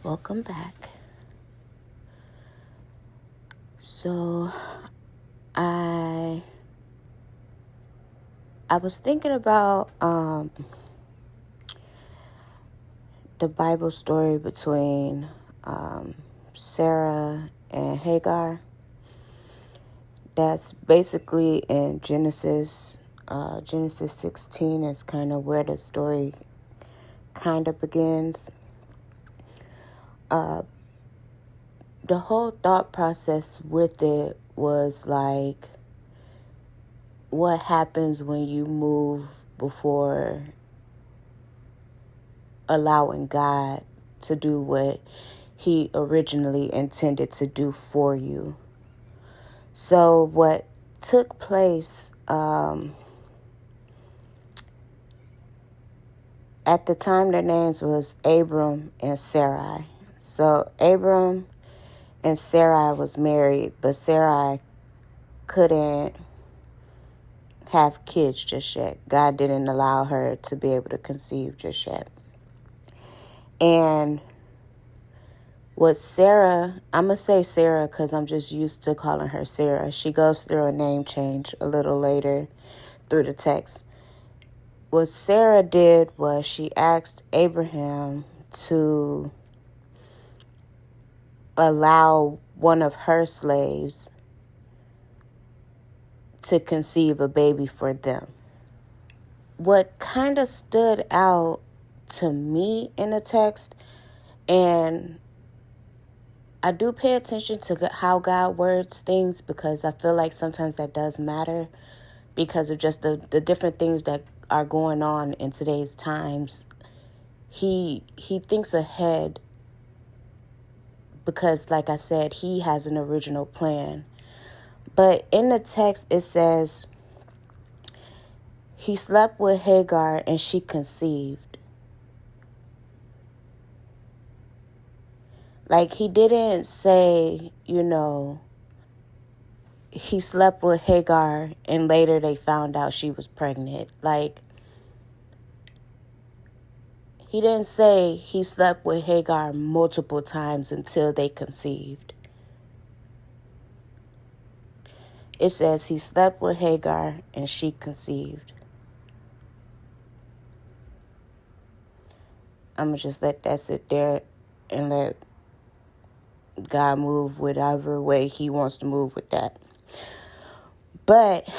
Welcome back. So I was thinking about the Bible story between Sarah and Hagar. That's basically in Genesis. Genesis 16 is kind of where the story kind of begins. The whole thought process with it was like, what happens when you move before allowing God to do what he originally intended to do for you. So what took place at the time, their names was Abram and Sarai. So Abram and Sarai was married, but Sarai couldn't have kids just yet. God didn't allow her to be able to conceive just yet. And what Sarah, I'm going to say Sarah because I'm just used to calling her Sarah. She goes through a name change a little later through the text. What Sarah did was she asked Abraham to allow one of her slaves to conceive a baby for them. What kind of stood out to me in the text, and I do pay attention to how God words things because I feel like sometimes that does matter because of just the different things that are going on in today's times. He thinks ahead because, like I said, he has an original plan. But in the text, it says, he slept with Hagar and she conceived. Like, he didn't say, he slept with Hagar and later they found out she was pregnant. Like, he didn't say he slept with Hagar multiple times until they conceived. It says he slept with Hagar and she conceived. I'm going to just let that sit there and let God move whatever way he wants to move with that. But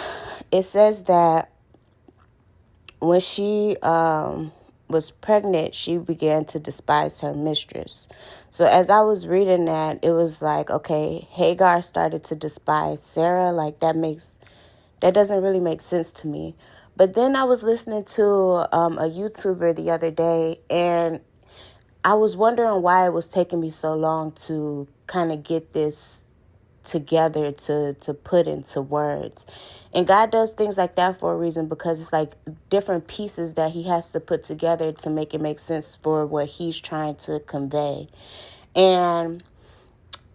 it says that when she was pregnant, she began to despise her mistress. So as I was reading that, it was like, okay, Hagar started to despise Sarah. Like, that doesn't really make sense to me. But then I was listening to a YouTuber the other day, and I was wondering why it was taking me so long to kind of get this together to put into words. And God does things like that for a reason, because it's like different pieces that he has to put together to make it make sense for what he's trying to convey. And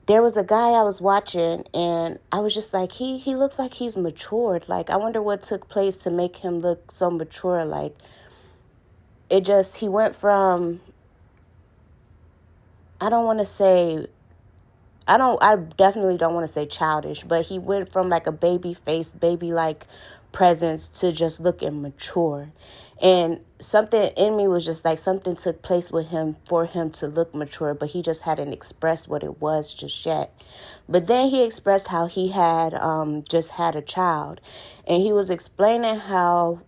there was a guy I was watching, and I was just like, he looks like he's matured. Like, I wonder what took place to make him look so mature. Like, he went from, I definitely don't want to say childish, but he went from like a baby-like presence to just looking mature. And something in me was just like, something took place with him for him to look mature, but he just hadn't expressed what it was just yet. But then he expressed how he had just had a child. And he was explaining how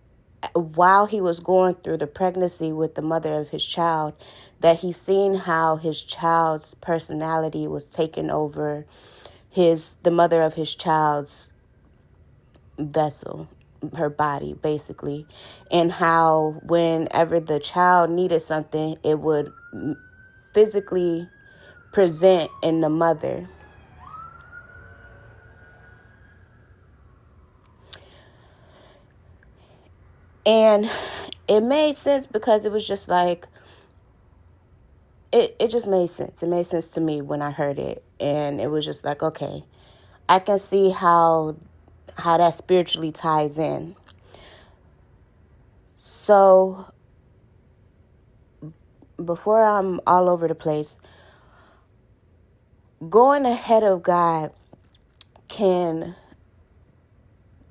while he was going through the pregnancy with the mother of his child, that he seen how his child's personality was taking over the mother of his child's vessel, her body, basically. And how whenever the child needed something, it would physically present in the mother. And it made sense because it was just like, it just made sense. It made sense to me when I heard it. And it was just like, okay, I can see how that spiritually ties in. So before I'm all over the place, going ahead of God can,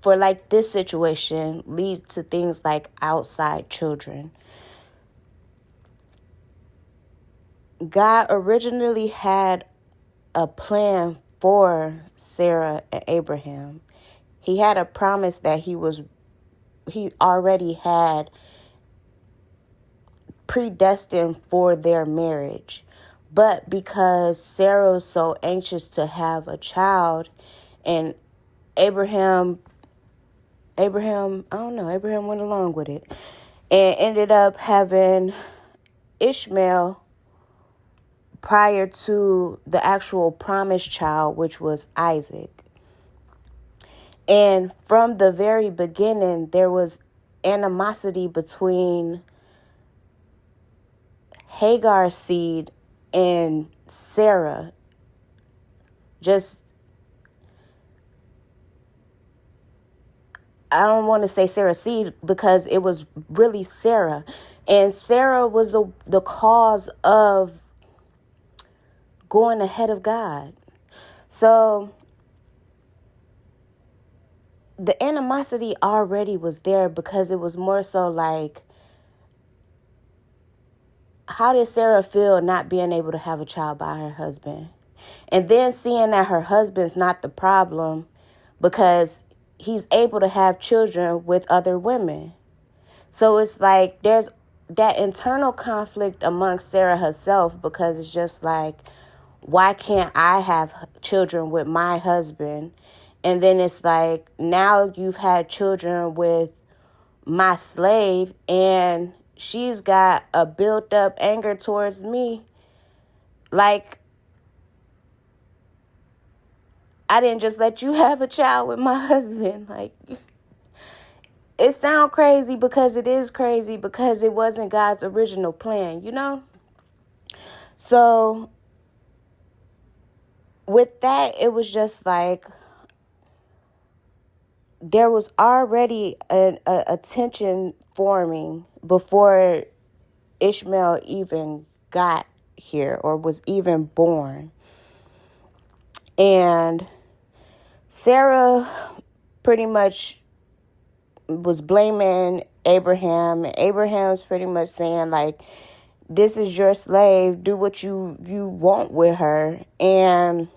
for like this situation, lead to things like outside children. God originally had a plan for Sarah and Abraham. He had a promise that he already had predestined for their marriage. But because Sarah was so anxious to have a child, and Abraham went along with it and ended up having Ishmael prior to the actual promised child, which was Isaac. And from the very beginning, there was animosity between Hagar's seed and Sarah. I don't want to say Sarah's seed because it was really Sarah. And Sarah was the cause of going ahead of God. So the animosity already was there because it was more so like, how did Sarah feel not being able to have a child by her husband? And then seeing that her husband's not the problem because he's able to have children with other women. So it's like there's that internal conflict amongst Sarah herself, because it's just like, why can't I have children with my husband? And then it's like, now you've had children with my slave and she's got a built up anger towards me. Like, I didn't just let you have a child with my husband. Like, it sounds crazy because it is crazy because it wasn't God's original plan, you know? So with that, it was just like, there was already a tension forming before Ishmael even got here or was even born. And Sarah pretty much was blaming Abraham. Abraham's pretty much saying, like, this is your slave. Do what you want with her. And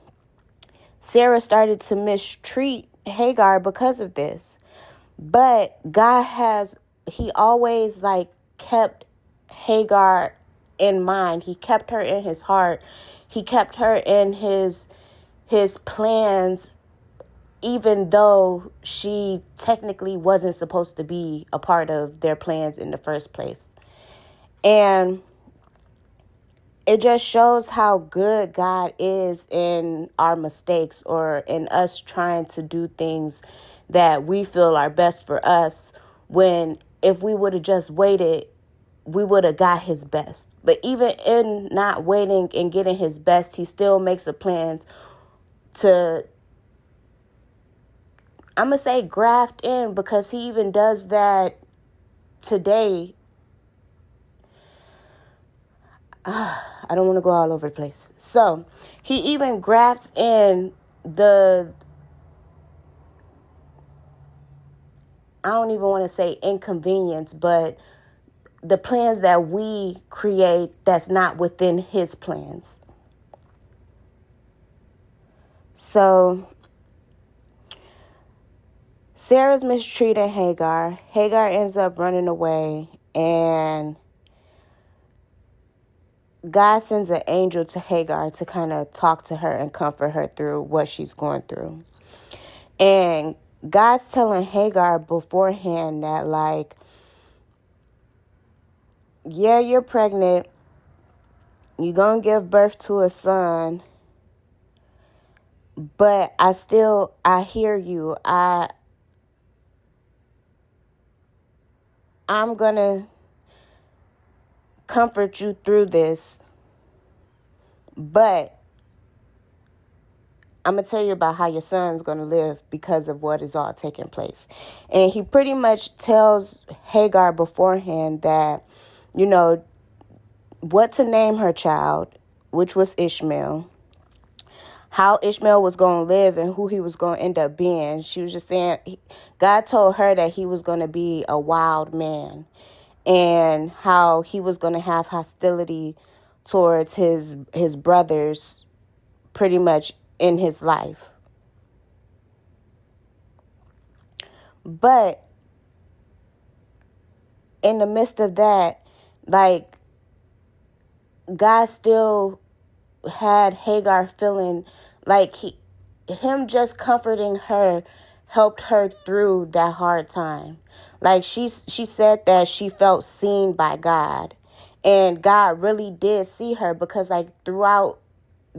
Sarah started to mistreat Hagar because of this. But God he always like kept Hagar in mind. He kept her in his heart. He kept her in his plans, even though she technically wasn't supposed to be a part of their plans in the first place. And it just shows how good God is in our mistakes, or in us trying to do things that we feel are best for us, when if we would have just waited, we would have got his best. But even in not waiting and getting his best, he still makes a plan to, I'm going to say, graft in, because he even does that today. I don't want to go all over the place. So he even grafts in I don't even want to say inconvenience, but the plans that we create that's not within his plans. So Sarah's mistreating Hagar. Hagar ends up running away, and God sends an angel to Hagar to kind of talk to her and comfort her through what she's going through. And God's telling Hagar beforehand that, like, yeah, you're pregnant. You're going to give birth to a son. But I hear you. I'm going to comfort you through this. But I'm going to tell you about how your son's going to live because of what is all taking place. And he pretty much tells Hagar beforehand that, you know, what to name her child, which was Ishmael. how Ishmael was going to live and who he was going to end up being. She was just saying, God told her that he was going to be a wild man, and how he was going to have hostility towards his brothers pretty much in his life. But in the midst of that, like, God still had Hagar feeling like him just comforting her helped her through that hard time. Like, she said that she felt seen by God, and God really did see her, because like throughout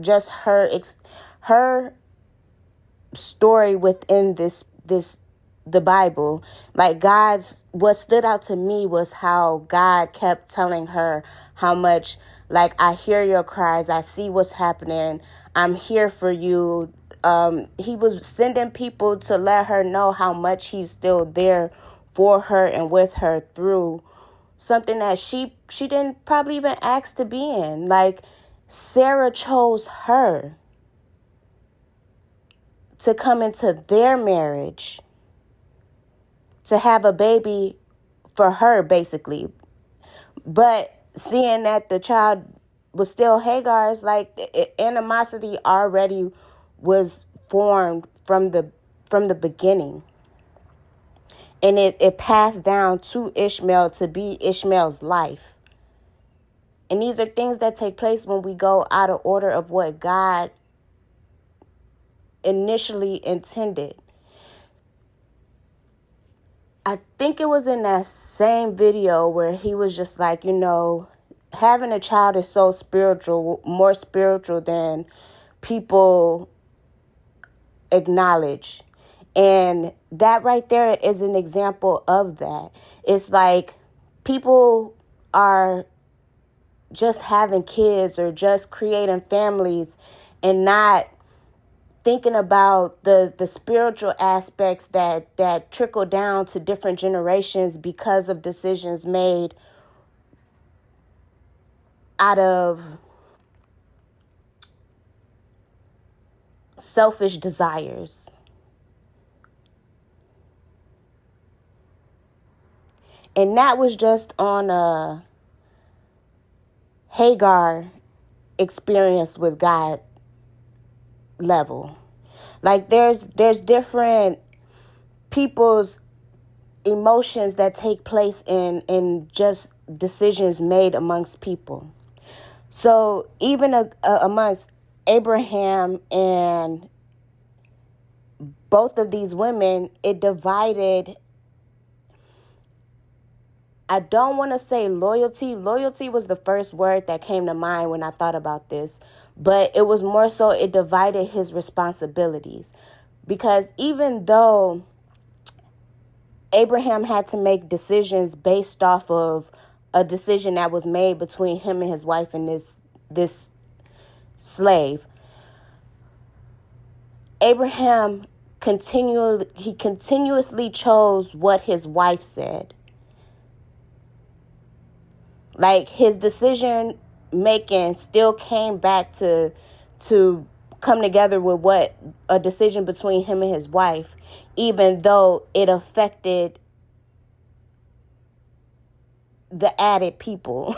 just her story within the Bible, like, what stood out to me was how God kept telling her how much, like, I hear your cries, I see what's happening, I'm here for you. He was sending people to let her know how much he's still there for her and with her through something that she didn't probably even ask to be in. Like, Sarah chose her to come into their marriage, to have a baby for her, basically. But seeing that the child was still Hagar's, like, animosity already was formed from the beginning. And it passed down to Ishmael to be Ishmael's life. And these are things that take place when we go out of order of what God initially intended. I think it was in that same video where he was just like, having a child is so spiritual, more spiritual than people acknowledge. And that right there is an example of that. It's like people are just having kids or just creating families and not thinking about the spiritual aspects that trickle down to different generations because of decisions made out of selfish desires. And that was just on a Hagar experience with God level. Like, there's different people's emotions that take place in just decisions made amongst people. So even amongst Abraham and both of these women, it divided. I don't want to say loyalty. Loyalty was the first word that came to mind when I thought about this. But it was more so it divided his responsibilities. Because even though Abraham had to make decisions based off of a decision that was made between him and his wife and this slave, Abraham continuously chose what his wife said. Like, his decision making still came back to come together with what a decision between him and his wife, even though it affected the added people.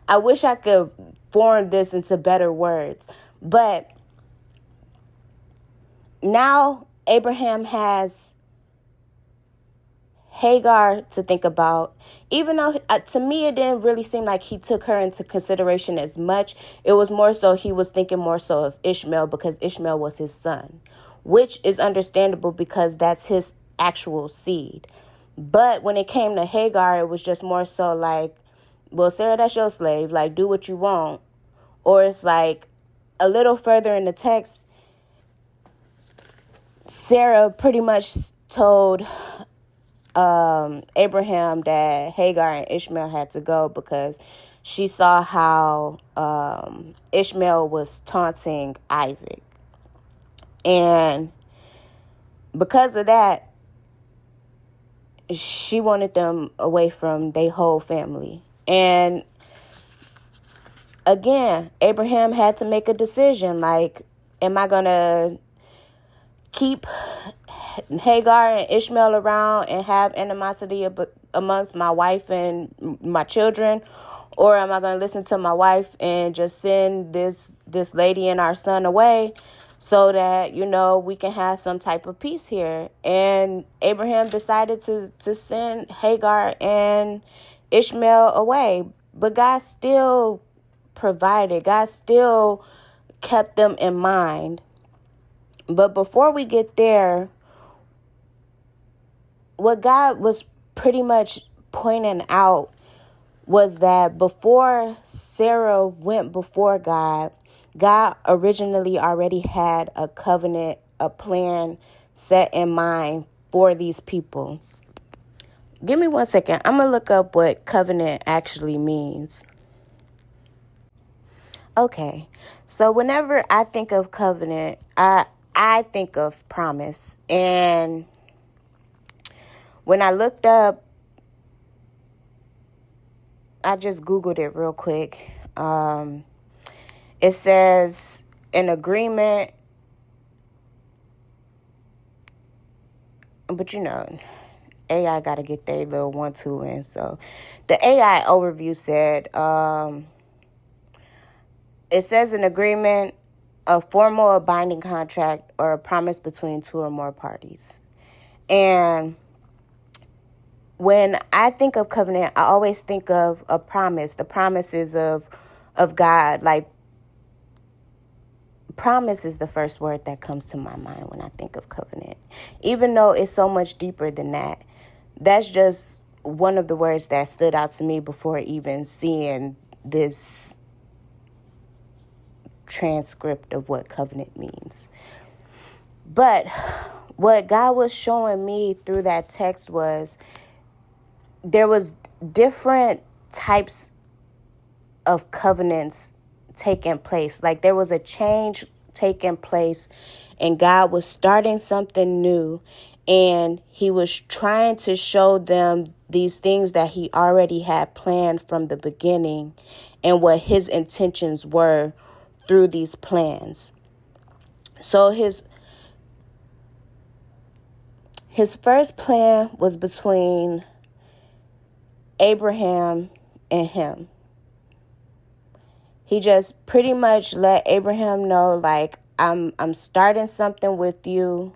I wish I could form this into better words, but now Abraham has Hagar to think about, even though to me it didn't really seem like he took her into consideration as much. It was more so he was thinking more so of Ishmael, because Ishmael was his son, which is understandable because that's his actual seed. But when it came to Hagar, it was just more so like, well, Sarah, that's your slave, like, do what you want. Or it's like a little further in the text, Sarah pretty much told Abraham that Hagar and Ishmael had to go because she saw how Ishmael was taunting Isaac. And because of that, she wanted them away from their whole family. And again, Abraham had to make a decision. Like, am I going to keep Hagar and Ishmael around and have animosity amongst my wife and my children? Or am I going to listen to my wife and just send this lady and our son away so that, we can have some type of peace here? And Abraham decided to send Hagar and Ishmael away. But God still provided. God still kept them in mind. But before we get there, what God was pretty much pointing out was that before Sarah went before God, God originally already had a covenant, a plan set in mind for these people. Give me 1 second. I'm going to look up what covenant actually means. Okay, so whenever I think of covenant, I think of promise. And when I looked up, I just Googled it real quick. It says an agreement, but AI got to get their little 1-2 in. So the AI overview said, it says an agreement, a formal or binding contract, or a promise between two or more parties. And when I think of covenant, I always think of a promise. The promises of God. Like, promise is the first word that comes to my mind when I think of covenant. Even though it's so much deeper than that. That's just one of the words that stood out to me before even seeing this transcript of what covenant means. But what God was showing me through that text was there was different types of covenants taking place. Like, there was a change taking place, and God was starting something new, and he was trying to show them these things that he already had planned from the beginning and what his intentions were through these plans. So his first plan was between Abraham and him. He just pretty much let Abraham know, like, I'm starting something with you,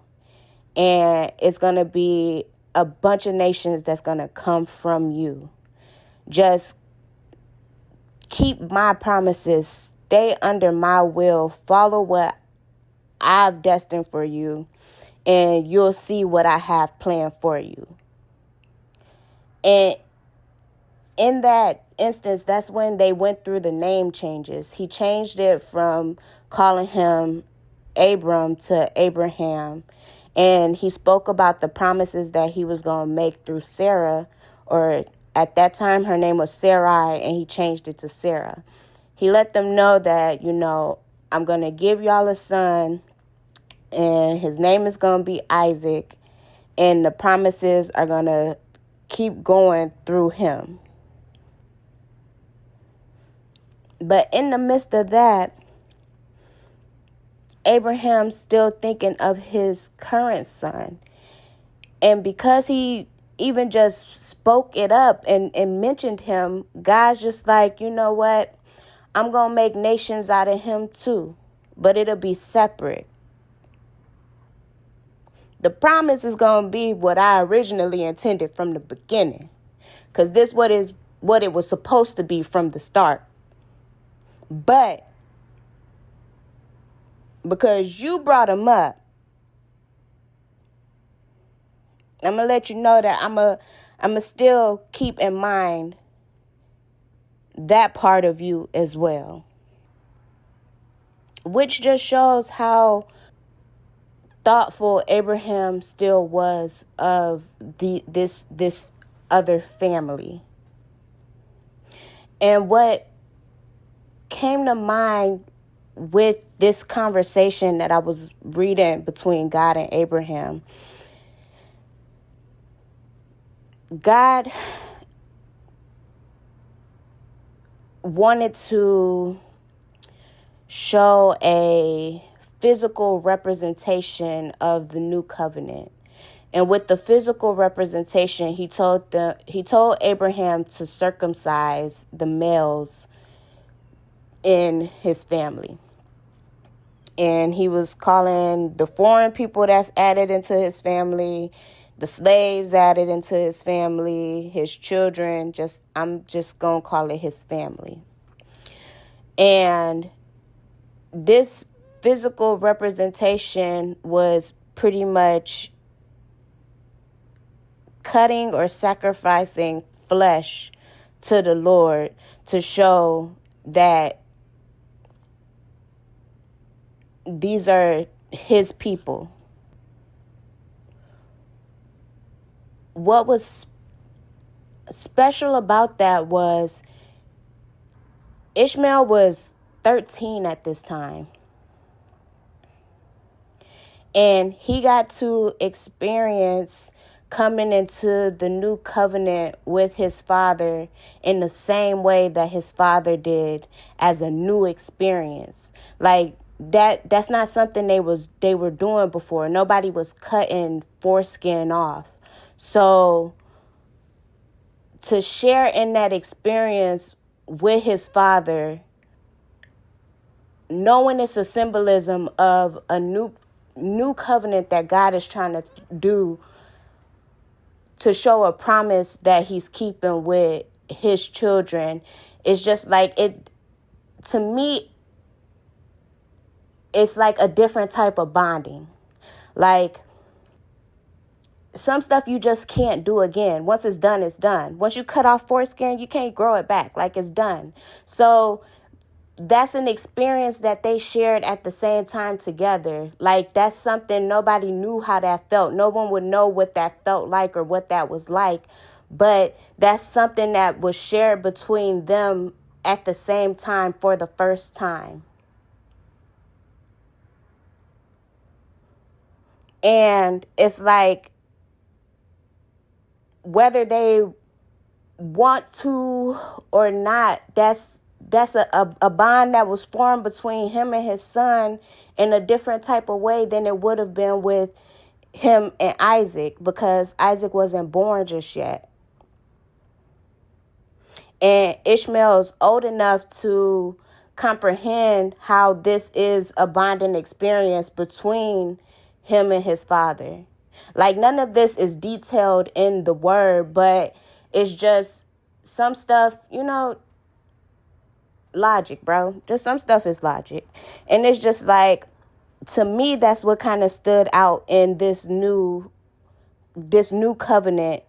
and it's going to be a bunch of nations that's going to come from you. Just keep my promises, stay under my will, follow what I've destined for you, and you'll see what I have planned for you. And in that instance, that's when they went through the name changes. He changed it from calling him Abram to Abraham. And he spoke about the promises that he was going to make through Sarah, or at that time her name was Sarai, and he changed it to Sarah. He let them know that, I'm going to give y'all a son, and his name is going to be Isaac, and the promises are going to keep going through him. But in the midst of that, Abraham's still thinking of his current son. And because he even just spoke it up and mentioned him, God's just like, you know what? I'm going to make nations out of him too. But it'll be separate. The promise is going to be what I originally intended from the beginning. Because this is what it was supposed to be from the start. But because you brought him up, I'm going to let you know that I'm going still keep in mind that part of you as well. Which just shows how thoughtful Abraham still was of this other family. And what came to mind with this conversation that I was reading between God and Abraham, God wanted to show a physical representation of the new covenant. And with the physical representation, he told Abraham to circumcise the males in his family. And he was calling the foreign people that's added into his family, the slaves added into his family, his children, I'm just going to call it his family. And this physical representation was pretty much cutting or sacrificing flesh to the Lord to show that these are his people. What was special about that was Ishmael was 13 at this time. And he got to experience coming into the new covenant with his father in the same way that his father did, as a new experience. Like that's not something they were doing before. Nobody was cutting foreskin off. So to share in that experience with his father, knowing it's a symbolism of a new covenant that God is trying to do to show a promise that he's keeping with his children, it's just like it, to me, it's like a different type of bonding. Like, some stuff you just can't do again. Once it's done, it's done. Once you cut off foreskin, you can't grow it back. Like, it's done. So that's an experience that they shared at the same time together. Like, that's something nobody knew how that felt. No one would know what that felt like or what that was like. But that's something that was shared between them at the same time for the first time. And it's like, whether they want to or not, that's a bond that was formed between him and his son in a different type of way than it would have been with him and Isaac, because Isaac wasn't born just yet. And Ishmael is old enough to comprehend how this is a bonding experience between him and his father. Like, none of this is detailed in the word, but it's just some stuff, logic, bro. Just some stuff is logic. And it's just like, to me, that's what kind of stood out in this new covenant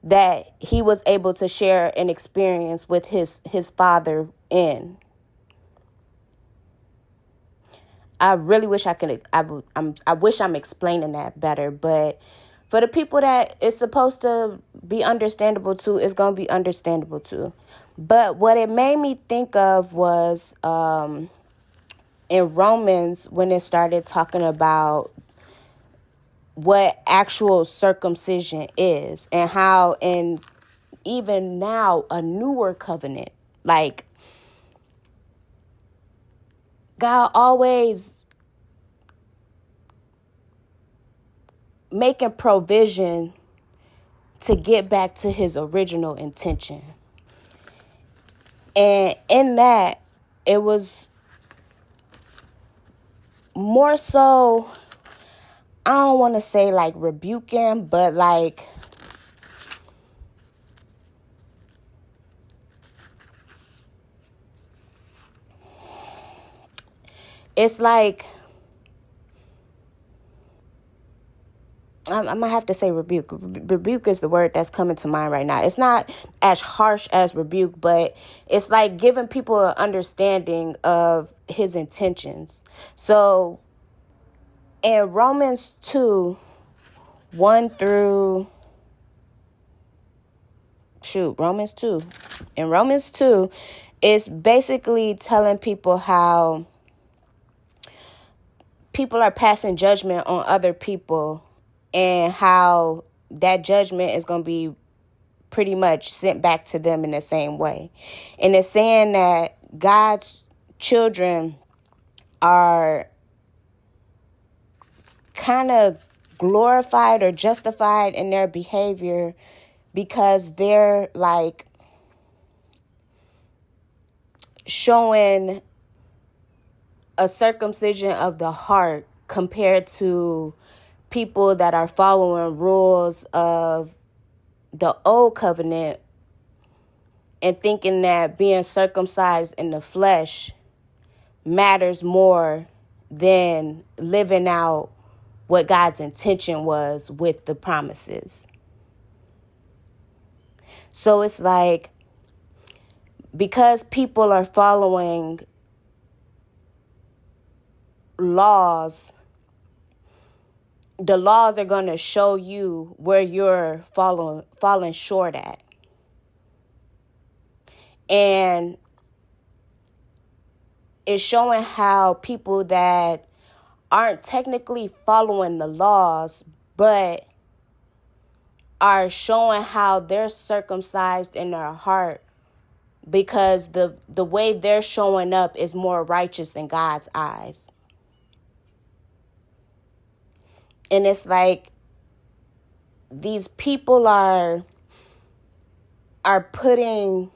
that he was able to share an experience with his father in. I really wish I could. I wish I'm explaining that better, but for the people that it's supposed to be understandable to, it's gonna be understandable to. But what it made me think of was in Romans, when it started talking about what actual circumcision is, and how, and even now, a newer covenant, like, God always making provision to get back to his original intention. And in that, it was more so, I don't want to say like rebuking, but like, it's like, I'm going to have to say rebuke. Rebuke is the word that's coming to mind right now. It's not as harsh as rebuke, but it's like giving people an understanding of his intentions. So in Romans 2, 1 through, Romans 2. In Romans 2, it's basically telling people how people are passing judgment on other people, and how that judgment is going to be pretty much sent back to them in the same way. And it's saying that God's children are kind of glorified or justified in their behavior because they're like showing a circumcision of the heart compared to people that are following rules of the old covenant and thinking that being circumcised in the flesh matters more than living out what God's intention was with the promises. So it's like, because people are following laws, the laws are going to show you where you're falling short at. And it's showing how people that aren't technically following the laws, but are showing how they're circumcised in their heart because the way they're showing up is more righteous in God's eyes. And it's like these people are putting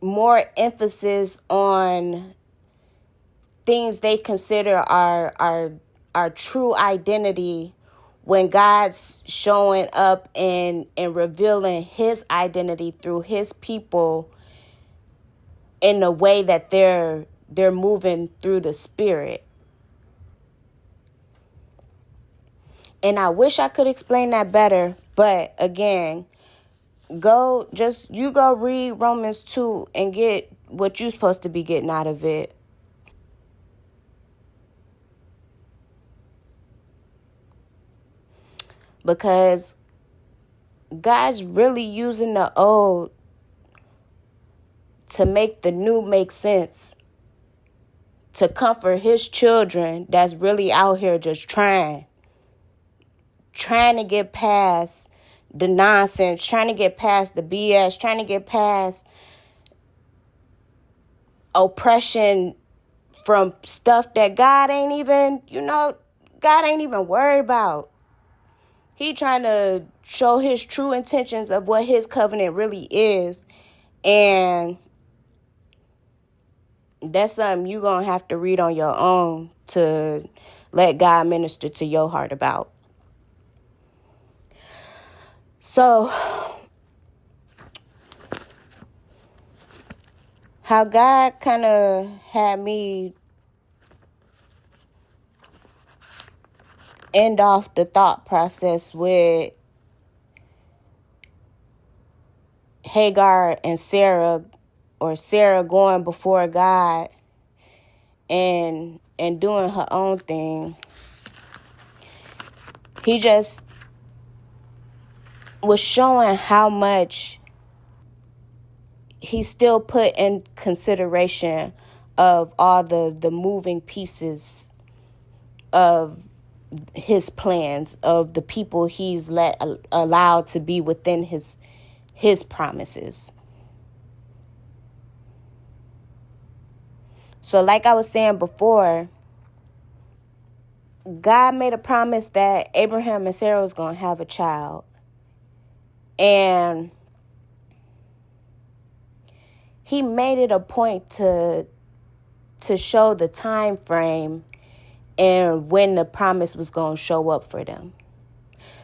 more emphasis on things they consider our true identity when God's showing up and revealing his identity through his people in the way that they're moving through the Spirit. And I wish I could explain that better, but again, you go read Romans 2 and get what you're supposed to be getting out of it. Because God's really using the old to make the new make sense, to comfort his children that's really out here just trying to get past the nonsense, trying to get past the BS, trying to get past oppression from stuff that God ain't even worried about. He trying to show his true intentions of what his covenant really is. And that's something you're going to have to read on your own to let God minister to your heart about. So, how God kind of had me end off the thought process with Hagar and Sarah, or Sarah going before God and doing her own thing. He just was showing how much he still put in consideration of all the moving pieces of his plans, of the people he's allowed to be within his promises. So like I was saying before, God made a promise that Abraham and Sarah was going to have a child. And he made it a point to show the time frame and when the promise was going to show up for them.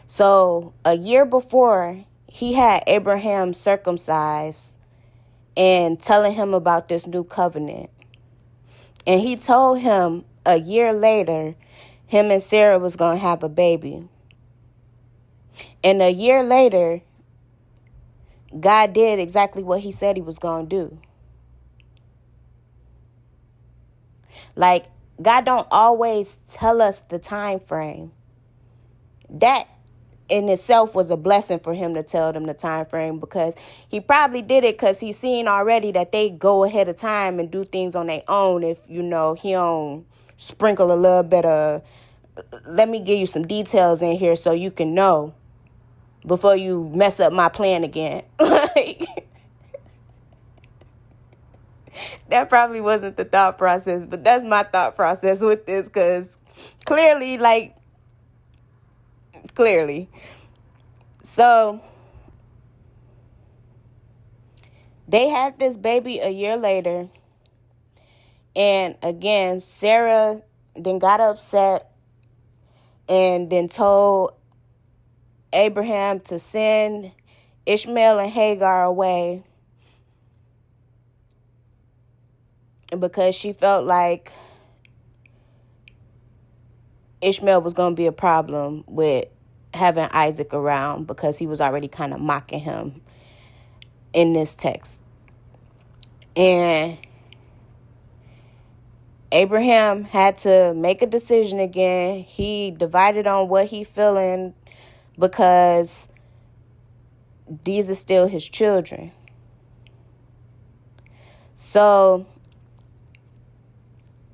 So a year before, he had Abraham circumcised and telling him about this new covenant. And he told him a year later, him and Sarah was going to have a baby. And a year later, God did exactly what he said he was going to do. Like, God don't always tell us the time frame. That in itself was a blessing for him to tell them the time frame, because he probably did it because he's seen already that they go ahead of time and do things on their own. If, he don't sprinkle a little bit of, let me give you some details in here so you can know. before you mess up my plan again. Like, that probably wasn't the thought process, but that's my thought process with this, because clearly. So they had this baby a year later, and again, Sarah then got upset and then told Abraham to send Ishmael and Hagar away because she felt like Ishmael was going to be a problem with having Isaac around, because he was already kind of mocking him in this text. And Abraham had to make a decision again. He divided on what he feeling, because these are still his children. So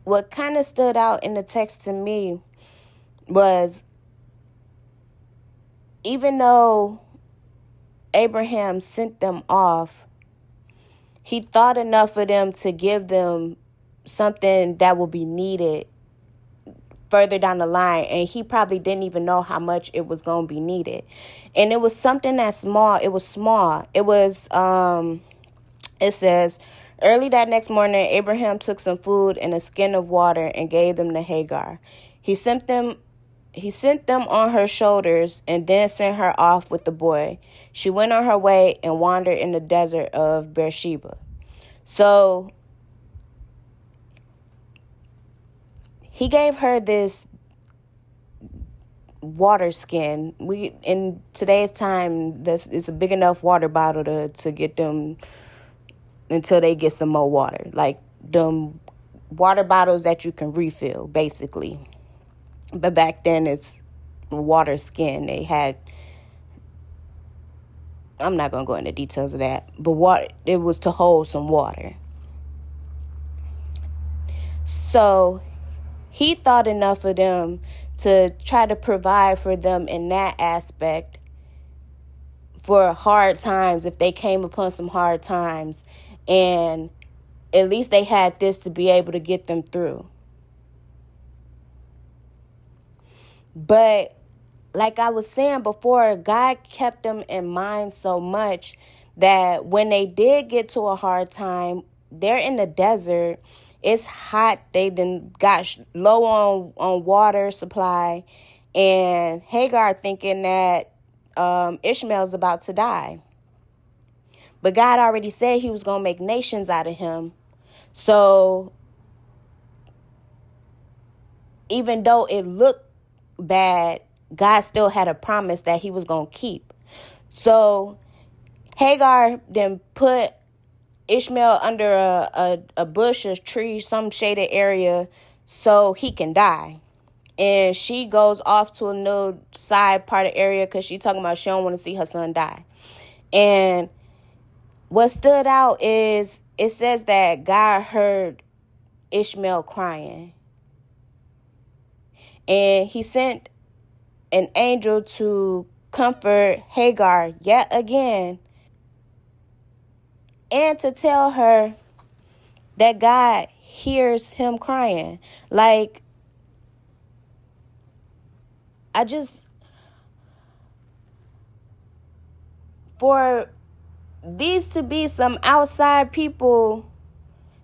what kind of stood out in the text to me was, even though Abraham sent them off, he thought enough of them to give them something that will be needed further down the line, and he probably didn't even know how much it was going to be needed. And it was something that's small. It was small. It was, it says, early that next morning, Abraham took some food and a skin of water and gave them to Hagar. He sent them on her shoulders and then sent her off with the boy. She went on her way and wandered in the desert of Beersheba. So he gave her this water skin. In today's time, it's a big enough water bottle to get them until they get some more water. Like them water bottles that you can refill, basically. But back then, it's water skin. They had, I'm not going to go into details of that, but it was to hold some water. So he thought enough of them to try to provide for them in that aspect for hard times, if they came upon some hard times. And at least they had this to be able to get them through. But like I was saying before, God kept them in mind so much that when they did get to a hard time, they're in the desert. It's hot. They then got low on water supply. And Hagar thinking that Ishmael's about to die. But God already said he was going to make nations out of him. So even though it looked bad, God still had a promise that he was going to keep. So Hagar then put Ishmael under a bush, a tree, some shaded area so he can die. And she goes off to a little side part of area because she talking about she don't want to see her son die. And what stood out is it says that God heard Ishmael crying. And he sent an angel to comfort Hagar yet again, and to tell her that God hears him crying. Like, for these to be some outside people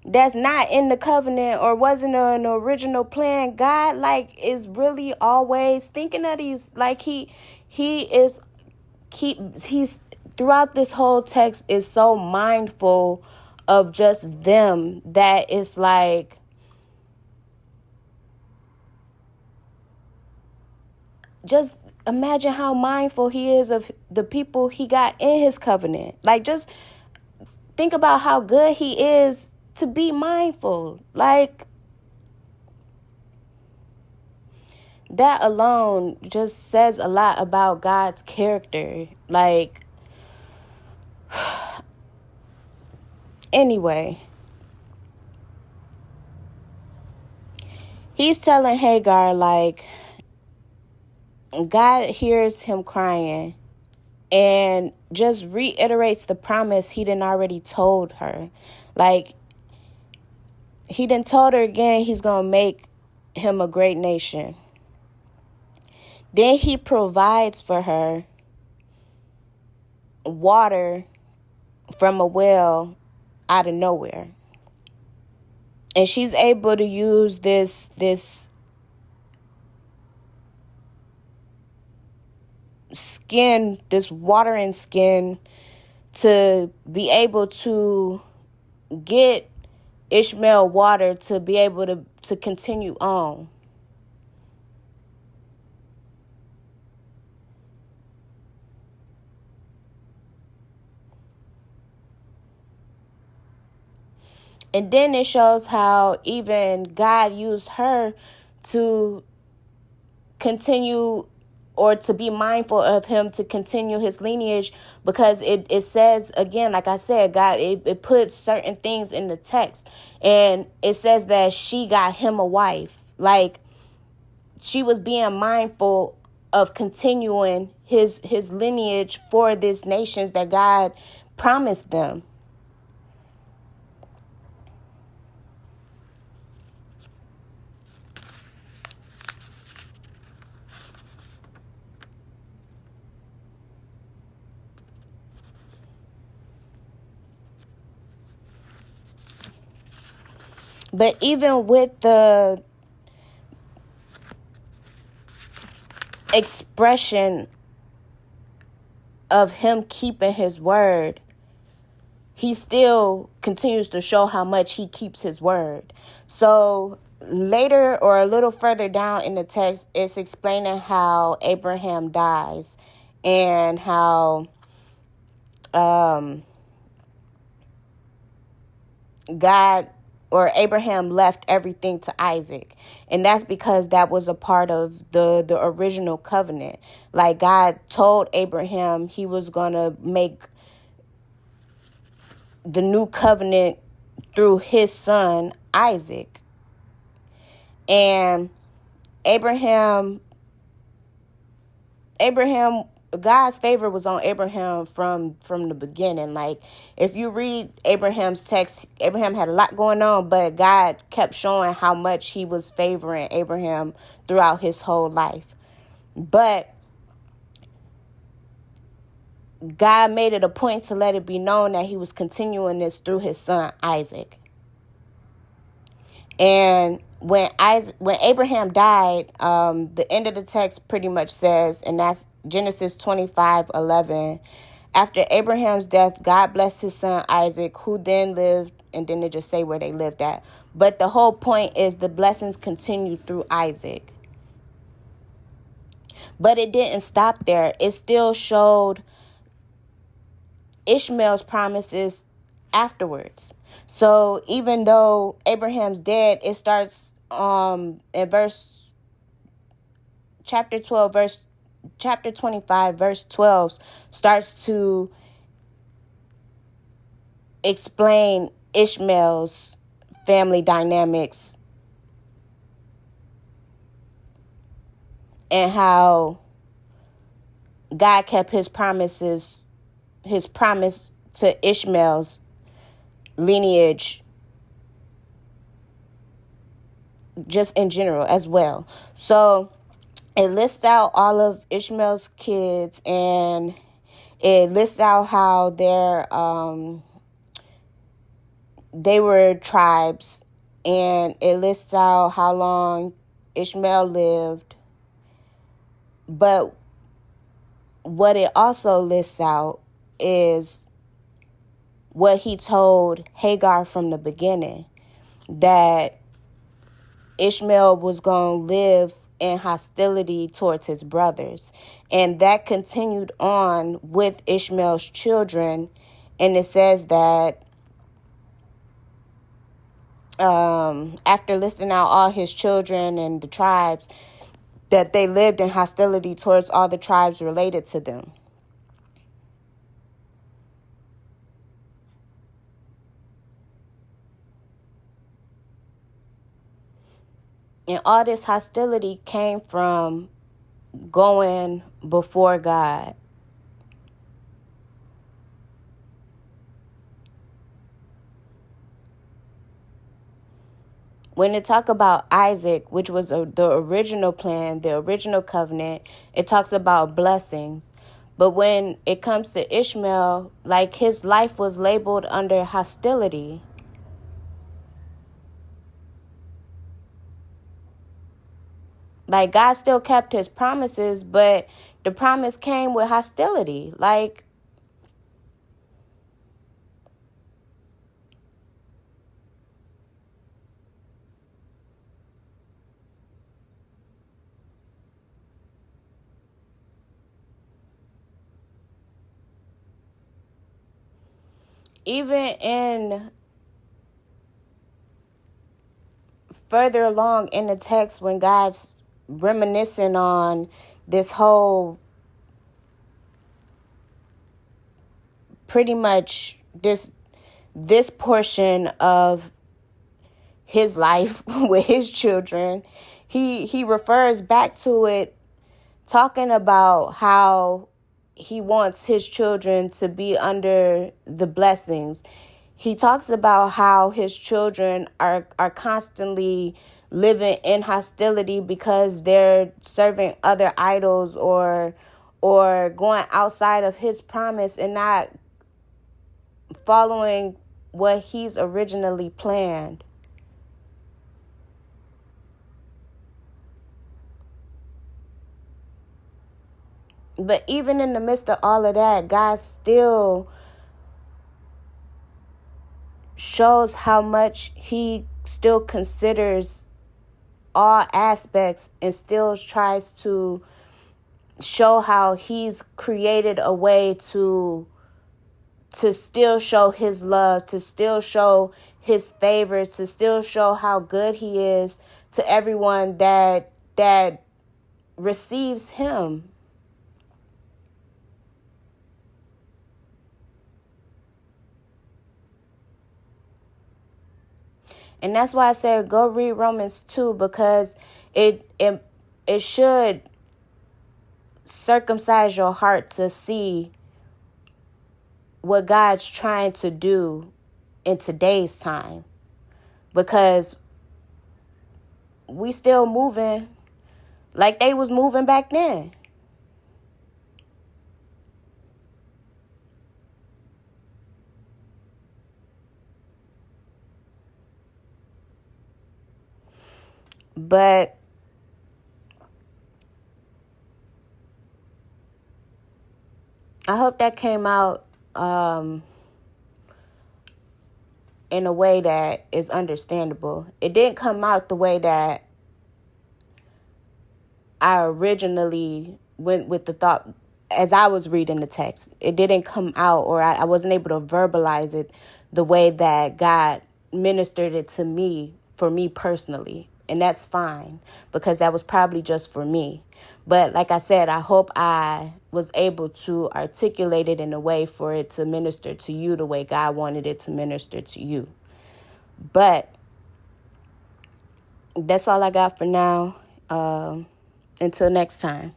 that's not in the covenant or wasn't an original plan, God is really always thinking of these. Like he's throughout this whole text is so mindful of just them that it's like, just imagine how mindful he is of the people he got in his covenant. Like, just think about how good he is to be mindful. Like, that alone just says a lot about God's character. Like, anyway, he's telling Hagar, like, God hears him crying, and just reiterates the promise he didn't already told her. Like, he didn't told her again he's going to make him a great nation. Then he provides for her water from a well out of nowhere. And she's able to use this skin, this watering skin, to be able to get Ishmael water to be able to continue on. And then it shows how even God used her to continue, or to be mindful of him, to continue his lineage, because it says, again, like I said, God, it puts certain things in the text, and it says that she got him a wife. Like, she was being mindful of continuing his lineage for these nations that God promised them. But even with the expression of him keeping his word, he still continues to show how much he keeps his word. So later, or a little further down in the text, it's explaining how Abraham dies, and how God, or Abraham, left everything to Isaac. And that's because that was a part of the original covenant. Like, God told Abraham he was going to make the new covenant through his son, Isaac. And Abraham, God's favor was on Abraham from the beginning. Like, if you read Abraham's text, Abraham had a lot going on, but God kept showing how much he was favoring Abraham throughout his whole life. But God made it a point to let it be known that he was continuing this through his son Isaac. And when Abraham died, the end of the text pretty much says, and that's Genesis 25:11. After Abraham's death, God blessed his son Isaac, who then lived, and then they just say where they lived at. But the whole point is the blessings continued through Isaac. But it didn't stop there. It still showed Ishmael's promises afterwards. So even though Abraham's dead, it starts in chapter 25 verse 12 starts to explain Ishmael's family dynamics, and how God kept his promise to Ishmael's lineage, just in general as well. So it lists out all of Ishmael's kids, and it lists out how they were tribes, and it lists out how long Ishmael lived. But what it also lists out is what he told Hagar from the beginning, that Ishmael was going to live in hostility towards his brothers. And that continued on with Ishmael's children. And it says that after listing out all his children and the tribes, that they lived in hostility towards all the tribes related to them. And all this hostility came from going before God. when it talk about Isaac, which was the original plan, the original covenant, it talks about blessings. But when it comes to Ishmael, like, his life was labeled under hostility. Like, God still kept his promises, but the promise came with hostility. Like, even in further along in the text, when God's reminiscing on this whole, pretty much this portion of his life with his children, he refers back to it, talking about how he wants his children to be under the blessings. He talks about how his children are constantly living in hostility because they're serving other idols, or going outside of his promise and not following what he's originally planned. But even in the midst of all of that, God still shows how much he still considers all aspects, and still tries to show how he's created a way to still show his love, to still show his favor, to still show how good he is to everyone that receives him. And that's why I said go read Romans 2, because it should circumcise your heart to see what God's trying to do in today's time. Because we still moving like they was moving back then. But I hope that came out in a way that is understandable. It didn't come out the way that I originally went with the thought as I was reading the text. It didn't come out, or I wasn't able to verbalize it the way that God ministered it to me, for me personally. And that's fine, because that was probably just for me. But like I said, I hope I was able to articulate it in a way for it to minister to you the way God wanted it to minister to you. But that's all I got for now. Until next time.